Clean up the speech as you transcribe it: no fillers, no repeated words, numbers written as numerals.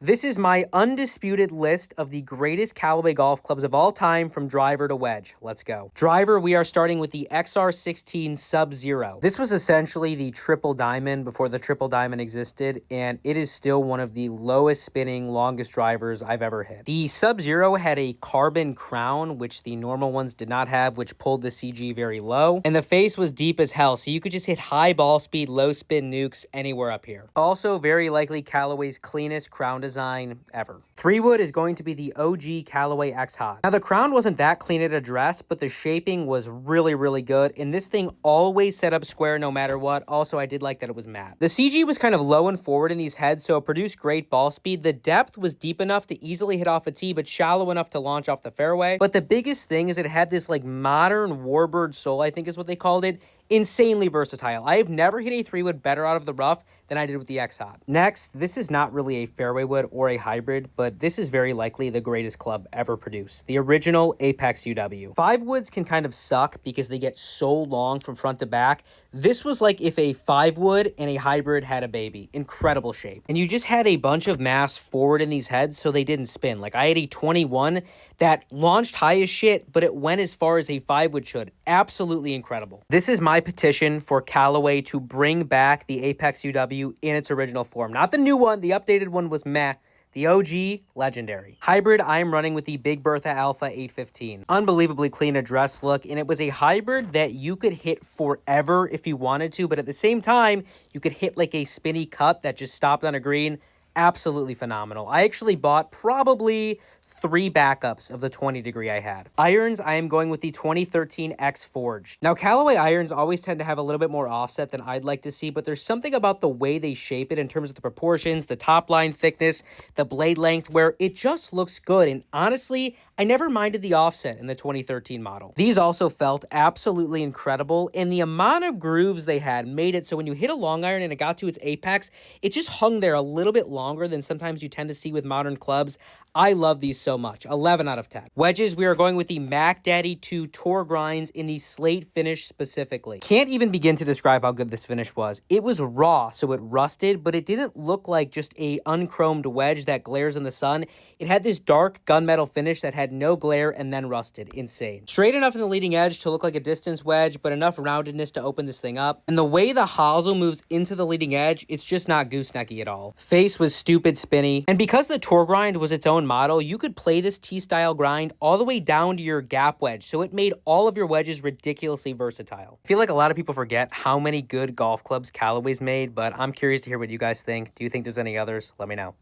This is my undisputed list of the greatest Callaway golf clubs of all time from driver to wedge. Let's go. Driver, we are starting with the XR16 Sub-Zero. This was essentially the triple diamond before the triple diamond existed, and it is still one of the lowest spinning, longest drivers I've ever hit. The Sub-Zero had a carbon crown, which the normal ones did not have, which pulled the CG very low, and the face was deep as hell, so you could just hit high ball speed, low spin nukes anywhere up here. Also, very likely Callaway's cleanest crown design ever. 3-wood is going to be the OG Callaway X Hot. Now, the crown wasn't that clean at address, but the shaping was really, really good, and this thing always set up square no matter what. Also, I did like that it was matte. The CG was kind of low and forward in these heads, so it produced great ball speed. The depth was deep enough to easily hit off a tee, but shallow enough to launch off the fairway. But the biggest thing is it had this like modern warbird sole, I think is what they called it. Insanely versatile. I have never hit a 3-wood better out of the rough than I did with the X Hot. Next, this is not really a fairway wood or a hybrid, but this is very likely the greatest club ever produced. The original Apex UW. 5-woods can kind of suck because they get so long from front to back. This was like if a 5-wood and a hybrid had a baby. Incredible shape. And you just had a bunch of mass forward in these heads so they didn't spin. Like I had a 21 that launched high as shit, but it went as far as a 5-wood should. Absolutely incredible. This is my petition for Callaway to bring back the Apex UW in its original form. Not the new one. The updated one was meh. The OG, legendary. Hybrid, I'm running with the Big Bertha Alpha 815. Unbelievably clean address look, and it was a hybrid that you could hit forever if you wanted to, but at the same time, you could hit like a spinny cut that just stopped on a green. Absolutely phenomenal. I actually bought probably 3 backups of the 20 degree I had. Irons, I am going with the 2013 X Forged. Now, Callaway irons always tend to have a little bit more offset than I'd like to see, but there's something about the way they shape it in terms of the proportions, the top line thickness, the blade length, where it just looks good. And honestly, I never minded the offset in the 2013 model. These also felt absolutely incredible, and the amount of grooves they had made it so when you hit a long iron and it got to its apex, it just hung there a little bit longer than sometimes you tend to see with modern clubs. I love these so much. 11 out of 10. Wedges, we are going with the Mac Daddy 2 Tour Grinds in the slate finish specifically. Can't even begin to describe how good this finish was. It was raw, so it rusted, but it didn't look like just a unchromed wedge that glares in the sun. It had this dark gunmetal finish that had no glare and then rusted. Insane. Straight enough in the leading edge to look like a distance wedge, but enough roundedness to open this thing up. And the way the hosel moves into the leading edge, it's just not goosenecky at all. Face was stupid spinny. And because the Tour Grind was its own model, you could play this T-style grind all the way down to your gap wedge, so it made all of your wedges ridiculously versatile. I feel like a lot of people forget how many good golf clubs Callaway's made, but I'm curious to hear what you guys think. Do you think there's any others? Let me know.